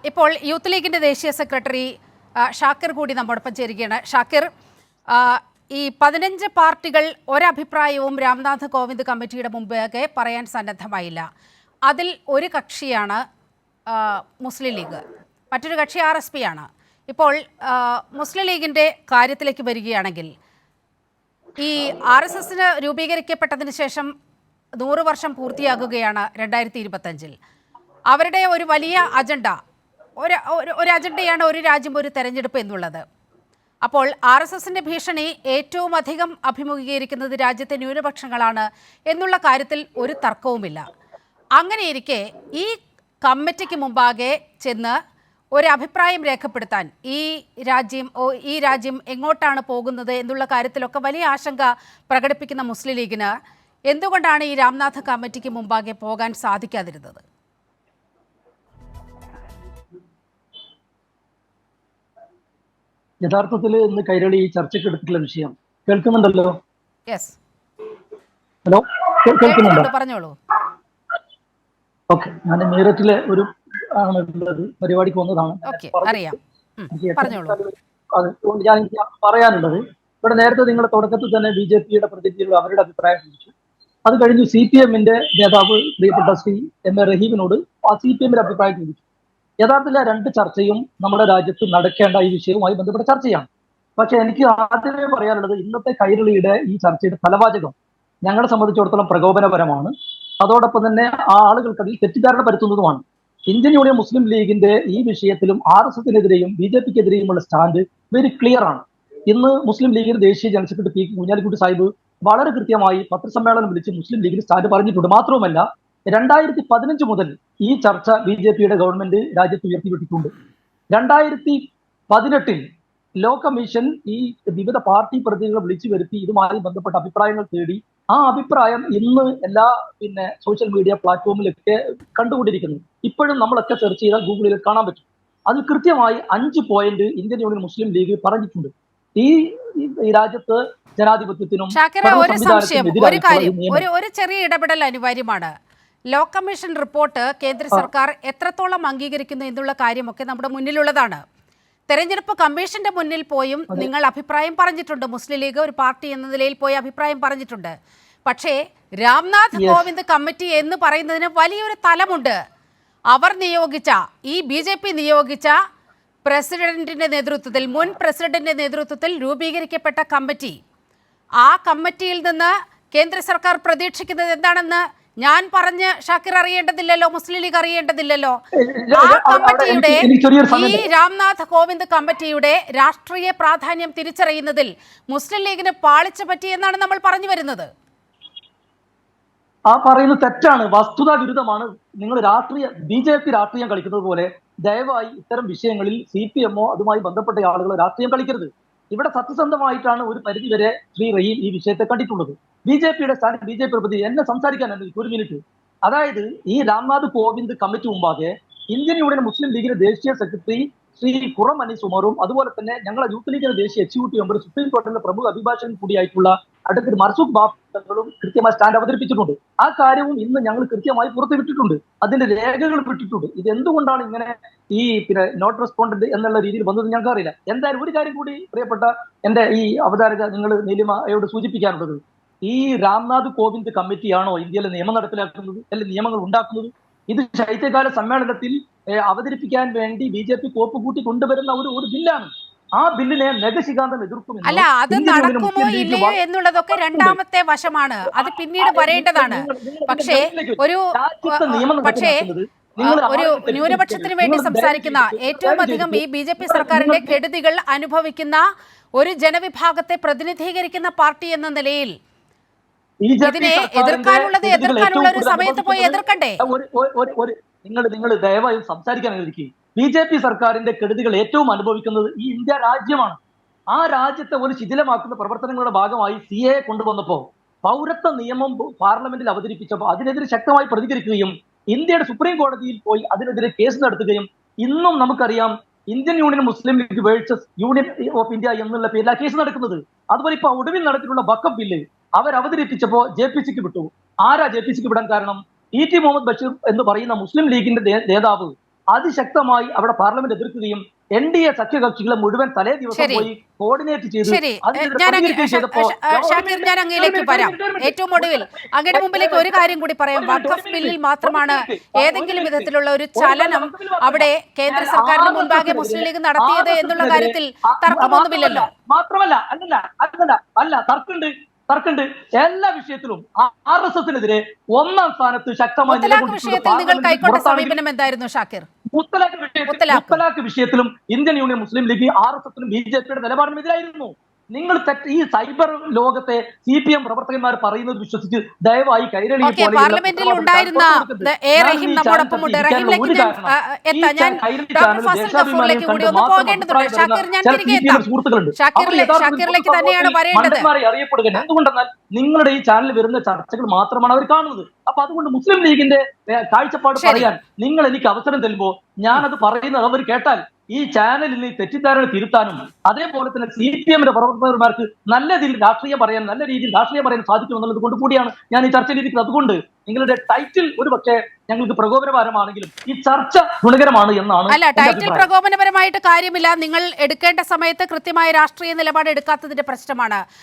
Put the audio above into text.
ഇപ്പോൾ യൂത്ത് ലീഗിൻ്റെ ദേശീയ സെക്രട്ടറി ഷാക്കിർ കൂടി നമ്മോടൊപ്പം ചേരുകയാണ്. ഷാക്കിർ, ഈ 15 പാർട്ടികൾ ഒരഭിപ്രായവും രാംനാഥ് കോവിന്ദ് കമ്മിറ്റിയുടെ മുമ്പൊക്കെ പറയാൻ സന്നദ്ധമായില്ല. അതിൽ ഒരു കക്ഷിയാണ് മുസ്ലിം ലീഗ്, മറ്റൊരു കക്ഷി RSP ആണ്. ഇപ്പോൾ മുസ്ലിം ലീഗിൻ്റെ കാര്യത്തിലേക്ക് വരികയാണെങ്കിൽ, ഈ RSSന് രൂപീകരിക്കപ്പെട്ടതിന് ശേഷം 100 വർഷം പൂർത്തിയാകുകയാണ് 2025-ൽ. അവരുടെ ഒരു വലിയ അജണ്ട, ഒരു അജണ്ടയാണ് ഒരു രാജ്യം ഒരു തെരഞ്ഞെടുപ്പ് എന്നുള്ളത്. അപ്പോൾ RSSന്റെ ഭീഷണി ഏറ്റവും അധികം അഭിമുഖീകരിക്കുന്നത് രാജ്യത്തെ ന്യൂനപക്ഷങ്ങളാണ് എന്നുള്ള കാര്യത്തിൽ ഒരു തർക്കവുമില്ല. അങ്ങനെയിരിക്കെ ഈ കമ്മിറ്റിക്ക് മുമ്പാകെ ചെന്ന് ഒരു അഭിപ്രായം രേഖപ്പെടുത്താൻ ഈ രാജ്യം എങ്ങോട്ടാണ് പോകുന്നത് എന്നുള്ള കാര്യത്തിലൊക്കെ വലിയ ആശങ്ക പ്രകടിപ്പിക്കുന്ന മുസ്ലിം ലീഗിന് എന്തുകൊണ്ടാണ് ഈ രാംനാഥ് കമ്മിറ്റിക്ക് മുമ്പാകെ പോകാൻ സാധിക്കാതിരുന്നത്? യഥാർത്ഥത്തിൽ ഇന്ന് കൈരളി ഈ ചർച്ചയ്ക്ക് എടുത്തിട്ടുള്ള വിഷയം കേൾക്കുന്നുണ്ടല്ലോ? ഹലോ, കേൾക്കുന്നുണ്ടോ? പറഞ്ഞോളൂ. ഓക്കെ, ഞാൻ മീററ്റിലെ ഒരു ആണുള്ളത് പരിപാടിക്ക് വന്നതാണ്. അതുകൊണ്ട് ഞാൻ പറയാനുള്ളത്, ഇവിടെ നേരത്തെ നിങ്ങളുടെ തുടക്കത്തിൽ തന്നെ BJPയുടെ പ്രതിനിധികൾ അവരുടെ അഭിപ്രായം ചോദിച്ചു. അത് കഴിഞ്ഞ് CPMന്റെ നേതാവ് പ്രിയപ്പെട്ട ശ്രീ MA റഹീമിനോട് CPMന്റെ അഭിപ്രായം ചോദിച്ചു. യഥാർത്ഥത്തിൽ ആ രണ്ട് ചർച്ചയും നമ്മുടെ രാജ്യത്ത് നടക്കേണ്ട ഈ വിഷയവുമായി ബന്ധപ്പെട്ട ചർച്ചയാണ്. പക്ഷെ എനിക്ക് ആദ്യമേ പറയാനുള്ളത്, ഇന്നത്തെ കൈരളിയുടെ ഈ ചർച്ചയുടെ തലവാചകം ഞങ്ങളെ സംബന്ധിച്ചിടത്തോളം പ്രകോപനപരമാണ്. അതോടൊപ്പം തന്നെ ആ ആളുകൾക്കതിൽ തെറ്റിദ്ധാരണ പരത്തുന്നതുമാണ്. ഇന്ത്യൻ യൂണിയൻ മുസ്ലിം ലീഗിന്റെ ഈ വിഷയത്തിലും RSSനെതിരെയും BJPക്കെതിരെയുമുള്ള സ്റ്റാൻഡ് വെരി ക്ലിയർ ആണ്. ഇന്ന് മുസ്ലിം ലീഗിന്റെ ദേശീയ general secretary P Kunhalikutty Sahib വളരെ കൃത്യമായി പത്രസമ്മേളനം വിളിച്ച് മുസ്ലിം ലീഗിന് സ്റ്റാൻഡ് പറഞ്ഞിട്ടുണ്ട്. മാത്രവുമല്ല, 2015 മുതൽ ഈ ചർച്ച BJPയുടെ ഗവൺമെന്റ് രാജ്യത്ത് ഉയർത്തിവിട്ടിട്ടുണ്ട്. 2018 ലോ കമ്മീഷൻ ഈ വിവിധ പാർട്ടി പ്രതിനിധികളെ വിളിച്ചു വരുത്തി ഇതുമായി ബന്ധപ്പെട്ട അഭിപ്രായങ്ങൾ തേടി. ആ അഭിപ്രായം ഇന്ന് എല്ലാ സോഷ്യൽ മീഡിയ പ്ലാറ്റ്ഫോമിലൊക്കെ കണ്ടുകൊണ്ടിരിക്കുന്നു. ഇപ്പോഴും നമ്മളൊക്കെ സെർച്ച് ചെയ്താൽ ഗൂഗിളിൽ കാണാൻ പറ്റും. അതിൽ കൃത്യമായി 5 പോയിന്റ് ഇന്ത്യൻ യൂണിയൻ മുസ്ലിം ലീഗ് പറഞ്ഞിട്ടുണ്ട്. ഈ രാജ്യത്ത് ജനാധിപത്യത്തിനും ഒരു ചെറിയ ഇടപെടൽ അനിവാര്യമാണ്. ലോ കമ്മീഷൻ റിപ്പോർട്ട് കേന്ദ്ര സർക്കാർ എത്രത്തോളം അംഗീകരിക്കുന്നു എന്നുള്ള കാര്യമൊക്കെ നമ്മുടെ മുന്നിലുള്ളതാണ്. തെരഞ്ഞെടുപ്പ് കമ്മീഷന്റെ മുന്നിൽ പോയും നിങ്ങൾ അഭിപ്രായം പറഞ്ഞിട്ടുണ്ട്. മുസ്ലിം ലീഗ് ഒരു പാർട്ടി എന്ന നിലയിൽ പോയി അഭിപ്രായം പറഞ്ഞിട്ടുണ്ട്. പക്ഷേ രാംനാഥ് കോവിന്ദ് കമ്മിറ്റി എന്ന് പറയുന്നതിന് വലിയൊരു തലമുണ്ട്. അവർ നിയോഗിച്ച, ഈ BJP നിയോഗിച്ച പ്രസിഡന്റിന്റെ നേതൃത്വത്തിൽ, മുൻ പ്രസിഡന്റിന്റെ നേതൃത്വത്തിൽ രൂപീകരിക്കപ്പെട്ട കമ്മിറ്റി, ആ കമ്മിറ്റിയിൽ നിന്ന് കേന്ദ്ര സർക്കാർ പ്രതീക്ഷിക്കുന്നത് എന്താണെന്ന് ഞാൻ പറഞ്ഞ് ഷാക്കിർ അറിയേണ്ടതില്ലല്ലോ, മുസ്ലിം ലീഗ് അറിയേണ്ടതില്ലല്ലോ. ആ കമ്മിറ്റിയുടെ, ഈ രാംനാഥ് കോവിന്ദ് കമ്മിറ്റിയുടെ രാഷ്ട്രീയ പ്രാധാന്യം തിരിച്ചറിയുന്നതിൽ മുസ്ലിം ലീഗിന് പാളിച്ച പറ്റി എന്നാണ് നമ്മൾ പറഞ്ഞു വരുന്നത്. ആ പറയുന്നത് തെറ്റാണ്, വസ്തുതാ വിരുദ്ധമാണ്. നിങ്ങൾ BJP രാഷ്ട്രീയം കളിക്കുന്നത് പോലെ ദയവായി ഇത്തരം വിഷയങ്ങളിൽ CPMോ അതുമായി ബന്ധപ്പെട്ട ആളുകൾ രാഷ്ട്രീയം കളിക്കരുത്. ഇവിടെ സത്യസന്ധമായിട്ടാണ് ഒരു പരിധിവരെ ശ്രീ റഹീം ഈ വിഷയത്തെ കണ്ടിട്ടുള്ളത്. BJPയുടെ സ്ഥാനം BJP പ്രതി എന്നെ സംസാരിക്കാനുണ്ട് ഒരു മിനിറ്റ്. അതായത് ഈ രാംനാഥ് കോവിന്ദ് കമ്മിറ്റി മുമ്പാകെ ഇന്ത്യൻ യൂണിയൻ മുസ്ലിം ലീഗിന്റെ ദേശീയ സെക്രട്ടറി ശ്രീ ഖുറം അനീസ് ഉമറും അതുപോലെ തന്നെ ഞങ്ങളെ യൂത്ത് ലീഗിന്റെ ദേശീയ എക്സിക്യൂട്ടീവ് മെമ്പർ സുപ്രീം കോടതിയിലെ പ്രമുഖ അഭിഭാഷകൻ കൂടിയായിട്ടുള്ള അഡ്വക്കേറ്റ് മർസൂഖ് ബാബുകളും കൃത്യമായി സ്റ്റാൻഡ് അവതരിപ്പിച്ചിട്ടുണ്ട്. ആ കാര്യവും ഇന്ന് ഞങ്ങൾ കൃത്യമായി പുറത്തുവിട്ടിട്ടുണ്ട്, അതിന്റെ രേഖകൾ വിട്ടിട്ടുണ്ട്. ഇത് എന്തുകൊണ്ടാണ് ഇങ്ങനെ ഈ നോട്ട് റെസ്പോണ്ടന്റ് എന്നുള്ള രീതിയിൽ വന്നത് ഞങ്ങൾക്ക് അറിയില്ല. എന്തായാലും ഒരു കാര്യം കൂടി പ്രിയപ്പെട്ട എന്റെ ഈ അവതാരക നിങ്ങൾ നീലിമയോട് സൂചിപ്പിക്കാനുള്ളത്, ഈ രാംനാഥ് കോവിന്ദ് കമ്മിറ്റിയാണോ ഇന്ത്യയിലെ നിയമം നടപ്പിലാക്കുന്നത്, അല്ലെങ്കിൽ നിയമങ്ങൾ ഉണ്ടാക്കുന്നത്? ഇത് ശൈത്യകാല സമ്മേളനത്തിൽ അവതരിപ്പിക്കാൻ വേണ്ടി BJP കോപ്പ് കൂട്ടി കൊണ്ടുവരുന്ന ഒരു ബില്ലാണ്. ആ ബില്ലിനെ നഖശികാന്തം എതിർക്കുമെന്ന്. അല്ല, അത് നടക്കുമോ ഇല്ലയോ എന്നുള്ളതൊക്കെ രണ്ടാമത്തെ വശമാണ്, അത് പിന്നീട് വരേണ്ടതാണ്. പക്ഷേ ഒരു ന്യൂനപക്ഷത്തിന് വേണ്ടി സംസാരിക്കുന്ന, ഏറ്റവും അധികം ഈ BJP സർക്കാരിന്റെ കെടുതികൾ അനുഭവിക്കുന്ന ഒരു ജനവിഭാഗത്തെ പ്രതിനിധീകരിക്കുന്ന പാർട്ടി എന്ന നിലയിൽ ഇതിനെ എതിർക്കാനുള്ള ഒരു സമയത്ത് പോയി എതിർക്കണ്ടേ? നിങ്ങൾ ദയവായി സംസാരിക്കാൻ അനുവദിക്കുക. BJP സർക്കാരിന്റെ കെടുതികൾ ഏറ്റവും അനുഭവിക്കുന്നത് ഈ ഇന്ത്യ രാജ്യമാണ്. ആ രാജ്യത്തെ ഒരു ശിഥിലമാക്കുന്ന പ്രവർത്തനങ്ങളുടെ ഭാഗമായി CAA കൊണ്ടുവന്നപ്പോ, പൗരത്വ നിയമം പാർലമെന്റിൽ അവതരിപ്പിച്ചപ്പോൾ അതിനെതിരെ ശക്തമായി പ്രതികരിക്കുകയും ഇന്ത്യയുടെ സുപ്രീം കോടതിയിൽ പോയി അതിനെതിരെ കേസ് നടത്തുകയും, ഇന്നും നമുക്കറിയാം Indian union Muslim league versus union of India എന്നുള്ള പേരിൽ ആ കേസ് നടക്കുന്നത്. അതുപോലെ ഇപ്പൊ ഒടുവിൽ നടത്തിയിട്ടുള്ള വഖഫ് ബില്ല് അവർ അവതരിപ്പിച്ചപ്പോ JPCക്ക് വിട്ടു. ആരാ JPCക്ക് വിടാൻ കാരണം? E.T. മുഹമ്മദ് ബഷീർ എന്ന് പറയുന്ന മുസ്ലിം ലീഗിന്റെ നേതാവ് അതിശക്തമായി അവിടെ പാർലമെന്റ് എതിർക്കുകയും NDA സഖ്യകക്ഷികളെ മുഴുവൻ തലേ ദിവസം ശരി. പോയി കോർഡിനേറ്റ് ചെയ്ത് ശരി ഷാക്കിർ, ഞാൻ അങ്ങയിലേക്ക് വരാം. ഏറ്റവും ഒടുവിൽ അങ്ങയുടെ മുമ്പിലേക്ക് ഒരു കാര്യം കൂടി പറയാം. വഖഫ് ബില്ലിൽ മാത്രമാണ് ഏതെങ്കിലും വിധത്തിലുള്ള ഒരു ചലനം അവിടെ കേന്ദ്ര സർക്കാരിന് മുൻപാകെ മുസ്ലിം ലീഗ് നടത്തിയത് എന്നുള്ള കാര്യത്തിൽ തർക്കമൊന്നുമില്ലല്ലോ. മാത്രമല്ല അല്ല തർക്കണ്ട് എല്ലാ വിഷയത്തിലും RSSനെതിരെ ഒന്നാം സ്ഥാനത്ത് ശക്തമായി മുത്തലാഖ് വിഷയത്തിൽ നിങ്ങൾ കൈക്കൊണ്ട സമീപനം എന്തായിരുന്നു ഷാക്കിർ? മുത്തലാഖ് വിഷയത്തിലും ഇന്ത്യൻ യൂണിയൻ മുസ്ലിം ലീഗ് RSSനും BJPയുടെ നിലപാടിനെതിരായിരുന്നു. നിങ്ങൾ ഈ സൈബർ ലോകത്തെ CPM പ്രവർത്തകന്മാർ പറയുന്നത് വിശ്വസിച്ച് ദയവായി കൈരളി പാർലമെന്റിൽ ഉണ്ടായിരുന്ന റഹീം നമ്മോടൊപ്പമുണ്ട്. റഹീമിലേക്ക് ഞാൻ എത്താം. ഞാൻ ഡോക്ടർ ഫസൽ ഗഫൂറിലേക്ക് കൂടി ഒന്ന് പോകേണ്ടതുണ്ട്. ഷാക്കിർ, ഞാൻ തിരികെ എത്താം. ഷാക്കിറിലേക്ക് തന്നെയാണ് വരേണ്ടത്. അറിയപ്പെടുക എന്തുകൊണ്ടെന്നാൽ നിങ്ങളുടെ ഈ ചാനലിൽ വരുന്ന ചർച്ചകൾ മാത്രമാണ് അവർ കാണുന്നത്. അപ്പൊ അതുകൊണ്ട് മുസ്ലിം ലീഗിന്റെ കാഴ്ചപ്പാട് പറയാൻ നിങ്ങൾ എനിക്ക് അവസരം തരുമ്പോൾ ഞാനത് പറയുന്നത് അവർ കേട്ടാൽ ഈ ചാനലിൽ തെറ്റിദ്ധാരണ തിരുത്താനും അതേപോലെ തന്നെ CPMന്റെ പ്രവർത്തകന്മാർക്ക് നല്ല രീതിയിൽ രാഷ്ട്രീയം പറയാൻ സാധിക്കുമെന്നുള്ളത് കൊണ്ട് കൂടിയാണ് ഞാൻ ഈ ചർച്ചയിൽ ഇരിക്കുന്നത്. അതുകൊണ്ട് നിങ്ങളുടെ ടൈറ്റിൽ ഒരു പക്ഷേ ഞങ്ങൾക്ക് പ്രകോപനപരമാണെങ്കിലും ഈ ചർച്ച ഗുണകരമാണ് എന്നാണ്. അല്ല, ടൈറ്റിൽ പ്രകോപനപരമായിട്ട് കാര്യമില്ല. നിങ്ങൾ എടുക്കേണ്ട സമയത്ത് കൃത്യമായ രാഷ്ട്രീയ നിലപാട് എടുക്കാത്തതിന്റെ പ്രശ്നമാണ്.